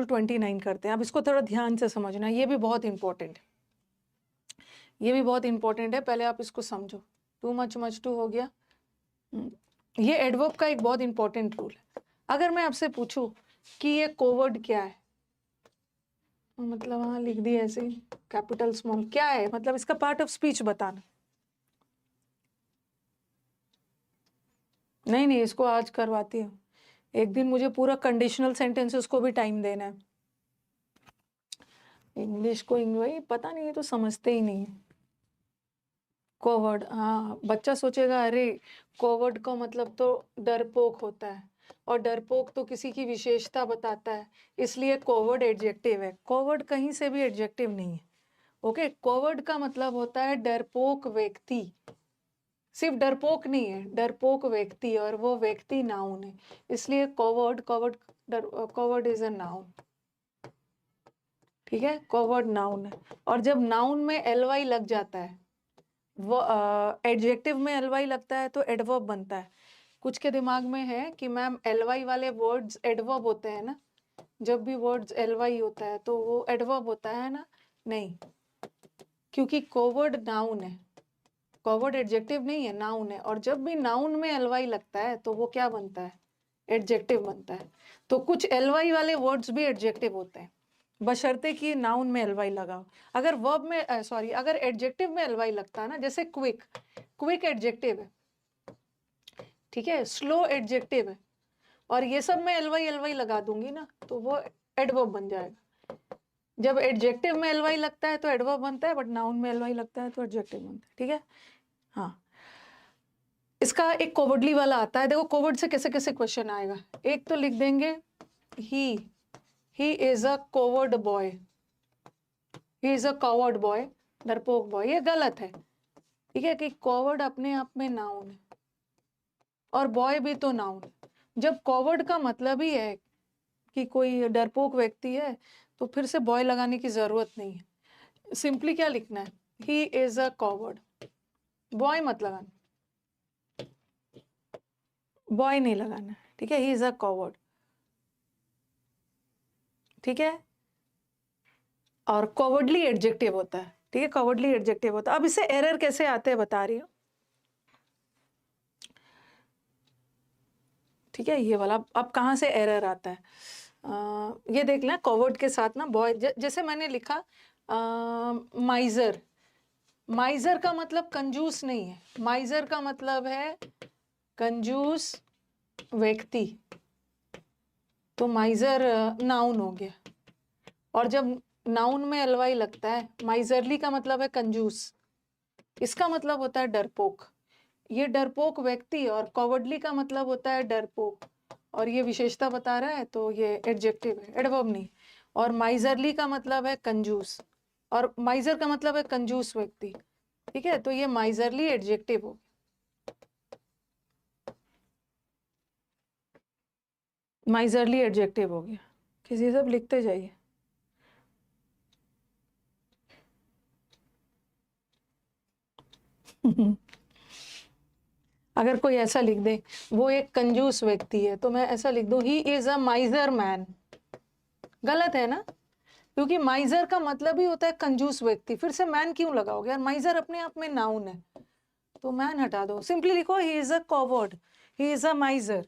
Rule 29 करते हैं। अब इसको थोड़ा ध्यान से समझना, ये भी बहुत इंपॉर्टेंट है, ये भी बहुत इंपॉर्टेंट है, पहले आप इसको समझो। टू मच टू हो गया। ये एडवर्ब का एक बहुत इंपॉर्टेंट रूल है। अगर मैं आपसे पूछूं कि ये कोवर्ड क्या है, मतलब हाँ लिख दी ऐसे कैपिटल स्मॉल, क्या है मतलब इसका पार्ट ऑफ स्पीच बताना। नहीं इसको आज करवाती हूँ, एक दिन मुझे पूरा कंडीशनल सेंटेंसेस को भी टाइम देना है। इंग्लिश को इंग्लिश पता नहीं है तो समझते ही नहीं है। कोवर्ड, हाँ बच्चा सोचेगा अरे कोवर्ड का मतलब तो डरपोक होता है, और डरपोक तो किसी की विशेषता बताता है, इसलिए कोवर्ड एडजेक्टिव है। कोवर्ड कहीं से भी एडजेक्टिव नहीं है। ओके, कोवर्ड का मतलब होता है डरपोक व्यक्ति, सिर्फ डरपोक नहीं है, डरपोक व्यक्ति, और वो व्यक्ति नाउन है, इसलिए कोवर्ड इज अ नाउन। ठीक है, कोवर्ड नाउन है। और जब नाउन में एलवाई लग जाता है, वो एडजेक्टिव में एलवाई लगता है तो एडवर्ब बनता है। कुछ के दिमाग में है कि मैम एलवाई वाले वर्ड्स एडवर्ब होते हैं ना, जब भी वर्ड्स एलवाई होता है तो वो एडवर्ब होता है ना, नहीं, क्योंकि कोवर्ड नाउन है, कोवर्ड एडजेक्टिव नहीं है, नाउन है, और जब भी नाउन में एलवाई लगता है तो वो क्या बनता है, एडजेक्टिव बनता है। तो कुछ एलवाई वाले वर्ड्स भी एडजेक्टिव होते हैं, बशर्ते कि नाउन में एलवाई लगाओ। अगर वर्ब में अगर एडजेक्टिव में एलवाई लगता है ना, जैसे क्विक, क्विक एडजेक्टिव है, ठीक है, स्लो एडजेक्टिव है, और ये सब में एलवाई एलवाई लगा दूंगी ना तो वो एडवर्ब बन जाएगा। जब एडजेक्टिव में एलवाई लगता है तो एडवर्ब बनता है, बट नाउन में एलवाई लगता है तो एडजेक्टिव बनता है। ठीक है, हाँ। इसका एक कोवर्डली वाला आता है, देखो कोवर्ड से कैसे कैसे क्वेश्चन आएगा। एक तो लिख देंगे he is a coward boy, he is a coward boy, डरपोक बॉय, ये गलत है। ठीक है, कि कॉवर्ड अपने आप में नाउन है और बॉय भी तो नाउन है। जब कॉवर्ड का मतलब ही है कि कोई डरपोक व्यक्ति है तो फिर से बॉय लगाने की जरूरत नहीं है। सिंपली क्या लिखना है, he is a coward, boy मत लगाना, बॉय नहीं लगाना। ठीक है, ही इज अ कॉवर्ड। ठीक है, और कॉवर्डली एडजेक्टिव होता है। ठीक है, कॉवर्डली एडजेक्टिव होता है। अब इससे एरर कैसे आते हैं बता रही हूँ। ठीक है, ये वाला अब कहाँ से एरर आता है, ये देख लें। कॉवर्ड के साथ ना बॉय, जैसे मैंने लिखा माइजर, माइजर का मतलब कंजूस नहीं है, माइजर का मतलब है कंजूस व्यक्ति, तो माइजर नाउन हो गया। और जब नाउन में एलवाई लगता है, माइजरली का मतलब है कंजूस, इसका मतलब होता है डरपोक। ये डरपोक व्यक्ति, और कॉवर्डली का मतलब होता है डरपोक, और ये विशेषता बता रहा है तो ये एडजेक्टिव है, एडवर्ब नहीं। और माइजरली का मतलब है कंजूस, और माइजर का मतलब है कंजूस व्यक्ति। ठीक है, तो ये माइजरली एडजेक्टिव हो, माइजरली एडजेक्टिव हो गया। किसी सब लिखते जाइए। अगर कोई ऐसा लिख दे वो एक कंजूस व्यक्ति है, तो मैं ऐसा लिख दूं ही इज अ माइजर मैन, गलत है ना, क्योंकि माइजर का मतलब ही होता है कंजूस व्यक्ति, फिर से मैन क्यों लगाओगे यार, माइजर अपने आप में नाउन है, तो मैन हटा दो, सिंपली लिखो he is a coward, he is a माइजर।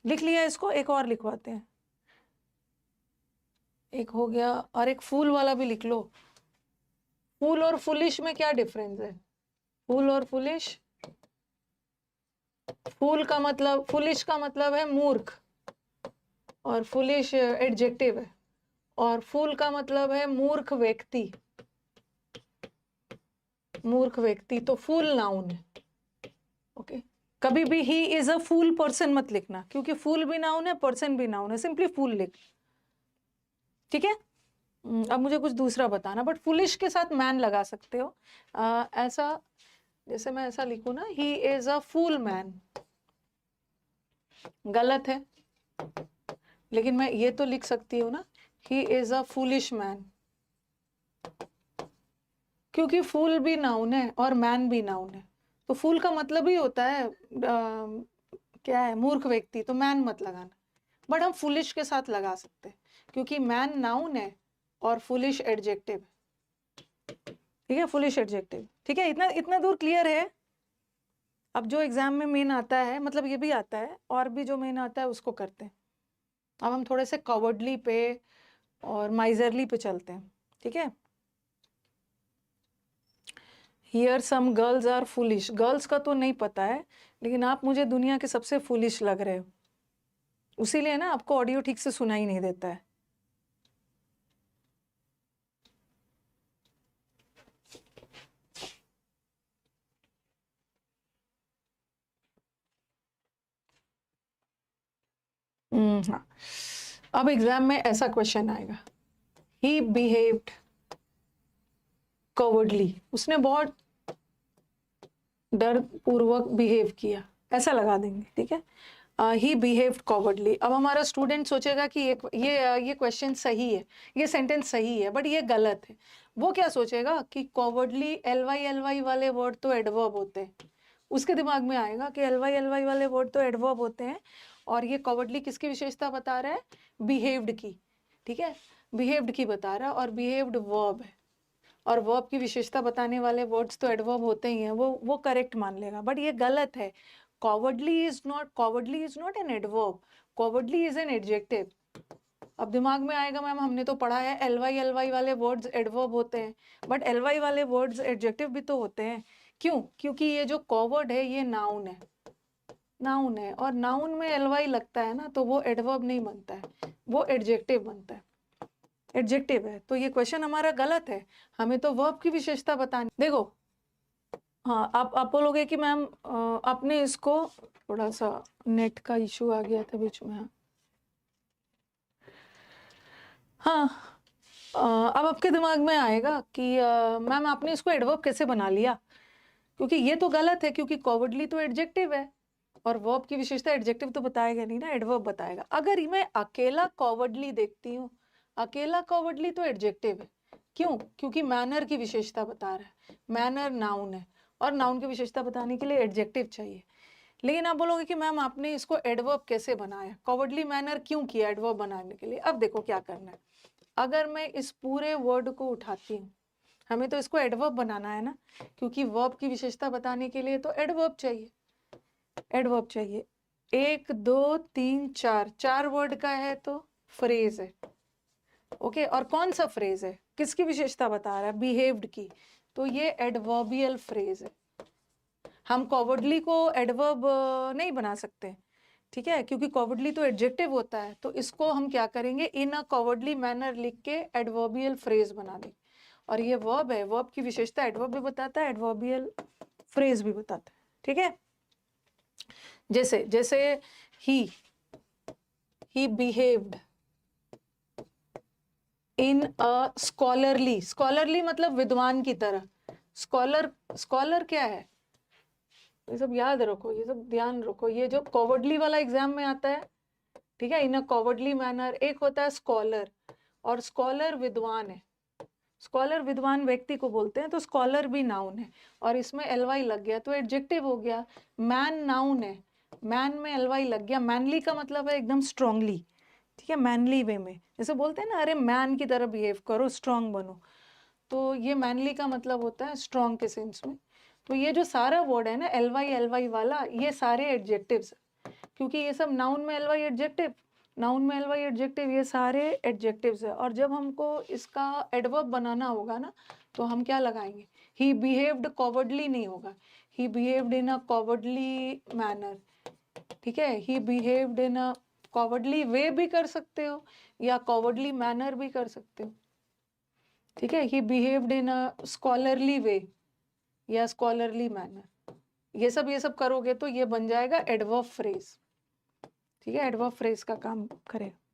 लिख लिया इसको, एक और लिखवाते हैं, एक हो गया, और एक फूल वाला भी लिख लो। फूल और फुलिश में क्या डिफरेंस है, फूल और फुलिश, फूल का मतलब, फुलिश का मतलब है मूर्ख, और फुलिश एडजेक्टिव है, और फूल का मतलब है मूर्ख व्यक्ति, मूर्ख व्यक्ति, तो फूल नाउन है। ओके, कभी भी he is a fool person मत लिखना, क्योंकि फूल भी नाउन है, पर्सन भी नाउन है, सिंपली फूल लिख। ठीक है, अब मुझे कुछ दूसरा बताना, बट फुलिश के साथ मैन लगा सकते हो। ऐसा, जैसे मैं ऐसा लिखूं ना, he is a fool man, गलत है, लेकिन मैं ये तो लिख सकती हूँ ना, he is a foolish man, क्योंकि फूल भी नाउन है और मैन भी नाउन है, तो फूल का मतलब ही होता है क्या है, मूर्ख व्यक्ति, तो मैन मत लगाना। बट हम फुलिश के साथ लगा सकते हैं क्योंकि मैन नाउन है और फुलिश एडजेक्टिव, ठीक है, फुलिश एडजेक्टिव। ठीक है, इतना इतना दूर क्लियर है। अब जो एग्जाम में मेन आता है, मतलब ये भी आता है और भी जो मेन आता है उसको करते हैं। अब हम थोड़े से कवर्डली पे और माइजरली पे चलते हैं, ठीक है। Here some girls are foolish, girls का तो नहीं पता है, लेकिन आप मुझे दुनिया के सबसे फुलिश लग रहे हो, उसीलिए ना आपको ऑडियो ठीक से सुनाई नहीं देता है। हाँ, अब एग्जाम में ऐसा क्वेश्चन आएगा, ही बिहेव्ड कवर्डली, उसने बहुत डर पूर्वक बिहेव किया, ऐसा लगा देंगे, ठीक है। ही बिहेव्ड कवर्डली। अब हमारा स्टूडेंट सोचेगा कि ये क्वेश्चन सही है, ये सेंटेंस सही है, बट ये गलत है। वो क्या सोचेगा कि कवर्डली एल वाई वाले वर्ड तो एडवर्ब होते हैं, उसके दिमाग में आएगा कि एल वाई वाले वर्ड तो एडवर्ब होते हैं, और ये कवर्डली किसकी विशेषता बता रहा है, बिहेव्ड की, ठीक है, बिहेव्ड की बता रहा है, और बिहेव्ड वर्ब है, और वर्ब की विशेषता बताने वाले वर्ड्स तो एडवर्ब होते ही हैं, वो करेक्ट मान लेगा, बट ये गलत है। Cowardly is not an adverb, cowardly is an adjective. अब दिमाग में आएगा मैम हमने तो पढ़ा है एल वाई वाले वर्ड्स एडवर्ब होते हैं, बट एल वाई वाले वर्ड्स एडजेक्टिव भी तो होते हैं। क्यों? क्योंकि ये जो कवर्ड है ये नाउन है, नाउन है, और नाउन में एल वाई लगता है ना, तो वो एडवर्ब नहीं बनता है, वो एडजेक्टिव बनता है, एडजेक्टिव है। तो ये क्वेश्चन हमारा गलत है, हमें तो वर्ब की विशेषता बतानी। देखो, हाँ, आप बोलोगे कि मैम आपने इसको, थोड़ा सा नेट का इशू आ गया था बीच में। हाँ, अब आपके दिमाग में आएगा कि मैम आपने इसको एडवर्ब कैसे बना लिया, क्योंकि ये तो गलत है, क्योंकि कवर्डली तो एडजेक्टिव है, और वर्ब की विशेषता एडजेक्टिव तो बताएगा नहीं ना, एडवर्ब बताएगा। अगर मैं अकेला कवर्डली देखती हूँ, अकेला कवर्डली तो एडजेक्टिव है। क्यों? क्योंकि मैनर की विशेषता बता रहा है, मैनर नाउन है, और नाउन की विशेषता बताने के लिए एडजेक्टिव चाहिए। लेकिन आप बोलोगे कि मैम आपने इसको एडवर्ब कैसे बनाया, कवर्डली मैनर क्यों किया एडवर्ब बनाने के लिए। अब देखो क्या करना है, अगर मैं इस पूरे वर्ड को उठाती हूँ, हमें तो इसको एडवर्ब बनाना है ना, क्योंकि वर्ब की विशेषता बताने के लिए तो एडवर्ब चाहिए, एडवर्ब चाहिए। 1 2 3 4, 4 वर्ड का है तो फ्रेज है, ओके। और कौन सा फ्रेज है, किसकी विशेषता बता रहा है, बिहेव्ड की, तो ये एडवर्बियल फ्रेज है। हम कवर्डली को एडवर्ब नहीं बना सकते, ठीक है, क्योंकि कवर्डली तो एडजेक्टिव होता है। तो इसको हम क्या करेंगे, इन अ कवर्डली मैनर लिख के एडवर्बियल फ्रेज बना देंगे, और ये वर्ब है, वर्ब की विशेषता एडवर्ब भी बताता है, एडवर्बियल फ्रेज भी बताता है, ठीक है। जैसे जैसे ही बिहेव्ड इन अ स्कॉलरली, स्कॉलरली मतलब विद्वान की तरह, स्कॉलर क्या है, ये सब याद रखो, ये सब ध्यान रखो, ये जो कवर्डली वाला एग्जाम में आता है, ठीक है, इन अ कवर्डली मैनर। एक होता है स्कॉलर, और स्कॉलर विद्वान है, स्कॉलर विद्वान व्यक्ति को बोलते हैं, तो स्कॉलर भी नाउन है, और इसमें एल वाई लग गया तो एडजेक्टिव हो गया। मैन नाउन है, मैन में एल वाई लग गया, मैनली का मतलब है एकदम स्ट्रांगली, ठीक है, मैनली वे में, जैसे बोलते हैं ना, अरे मैन की तरह बिहेव करो, स्ट्रांग बनो, तो ये मैनली का मतलब होता है स्ट्रांग के सेंस में। तो ये जो सारा वर्ड है ना एल वाई वाला, ये सारे एडजेक्टिव्स, क्योंकि ये सब नाउन में एल वाई एडजेक्टिव, नाउन में एल वाई एडजेक्टिव, ये सारे एडजेक्टिव्स है। और जब हमको इसका एडवर्ब बनाना होगा ना, तो हम क्या लगाएंगे, ही बिहेव्ड कवर्डली नहीं होगा, ही बिहेव्ड इन अ कवर्डली मैनर, ठीक है, ही बिहेव्ड इन अ कवर्डली वे भी कर सकते हो, या कवर्डली मैनर भी कर सकते हो, ठीक है, ही बिहेव्ड इन अ स्कॉलरली वे या स्कॉलरली मैनर, ये सब करोगे तो ये बन जाएगा एडवर्ब फ्रेज, ठीक है, एडवर्ब फ्रेज का काम करेगा।